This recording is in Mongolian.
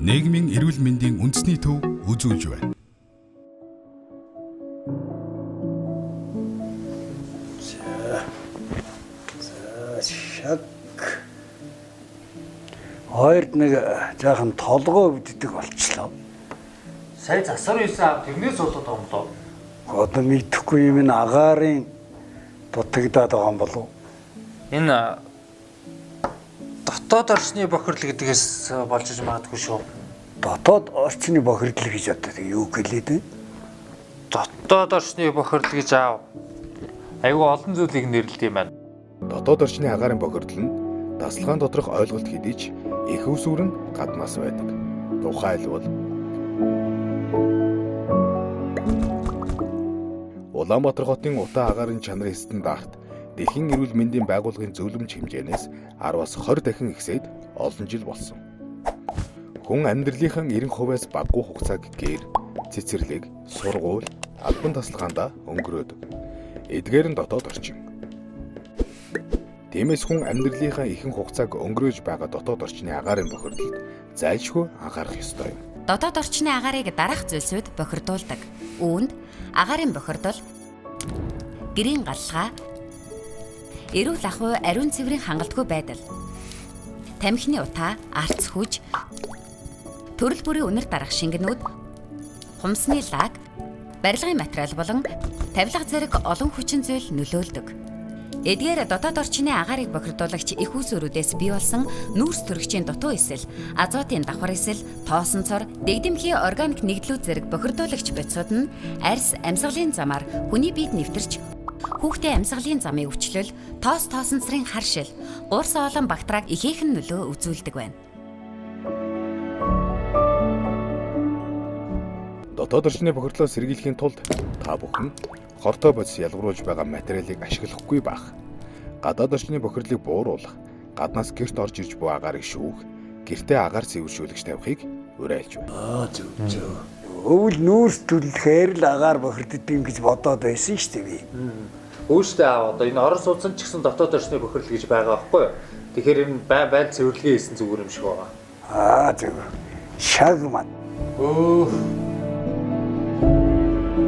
нийгмийн эрүүл мэндийн үндэсний төв үзүүлж байна. Шаг. Хоёрд нэг жаахан толгой өвддөг болчихлоо. Сая засар үйсэн тэрнээс болоод байгаа юм доо. Одоо мэдхгүй юм ин агаарын дутагдаад байгаа юм болов. Энэ дотоод орчны бохирдол гэдгээс болж иж магадгүй шүү. Дотоод орчны бохирдол гэж одоо юу гэлээд вэ? Дотоод орчны бохирдол гэж аав. Айгүй олон зүйлийг нэрлэдэг юм байна. Дотоод орчны агаарын бохирдол нь дасгалгаан доторх ойлголт хэдий ч их усүрэн гаднаас байдаг. Тухайлбал Улаанбаатар хотын утаа агаарын чанарын стандарт Дэлхийн эрүүл мэндийн байгууллагын зөвлөмж хэмжээнээс 10-аас 20 дахин ихсээд олон жил болсон. Хүн амьдралынхаа 90%-аас багагүй хугацааг гэр, цэцэрлэг, сургууль, албан тасалгаандаа өнгөрөөдөг. Эдгээр нь дотоод орчин. Тиймээс хүн амьдралынхаа ихэнх хугацааг өнгөрөөж байгаа дотоод орчны агаарын бохирдолд зайлшгүй анхаарах ёстой юм. Дотоод орчны агаарыг дараах зүйлсүүд бохирдуулдаг. Үүнд агаарын бохирдол, гэрийн галлага, эрүүл ахуй ариун цэврийн хангалтгүй байдал, тамхины утаа, арц хүч, төрөл бүрийн үнэр дарах шингэнүүд, хумсны лаг, барилгын материал болон тавилга зэрэг олон хүчин зүйл нөлөөлдөг. Эдгээр дотоод орчны агаарыг бохирдуулагч их усүрүүдээс бий болсон нүүрс төрөгчийн дутуу эсэл, азотын давхар эсэл, тоосон цор, дэгдэмхий органик нэгдлүүд зэрэг бохирдуулагч бодисууд нь арьс амьсгалын замаар хүний биед нэвтэрч хүүхдийн амьсгалын замын өвчлөл, тоосон цэрийн харшил, гурс олон бактериаг ихээхэн нөлөө үзүүлдэг байна. Дотоод орчны бохирдлоо сэргийлэхийн тулд та бүхэн хортой бодис ялгаруулж байгаа материалыг ашиглахгүй байх. Гадаад орчны бохирдлыг бууруулах, гаднаас гэрт орж ирж буй агарыг шүүх, гэртээ агаар цэвэршүүлэгч тавихыг уриалж байна. Зөв. Өвөл нүүрс түлхэхээр л агаар бохирддог юм гэж бодоод байсан шүү дээ би. Үүштэй аав одоо энэ орон сууцсан ч гэсэн дотоод орчны бохирдол гэж байгаа байхгүй юу? Тэгэхээр энэ байнь цэвэрлэгээ хийсэн зүгээр юм шиг байгаа. Зөв. Шаг мат.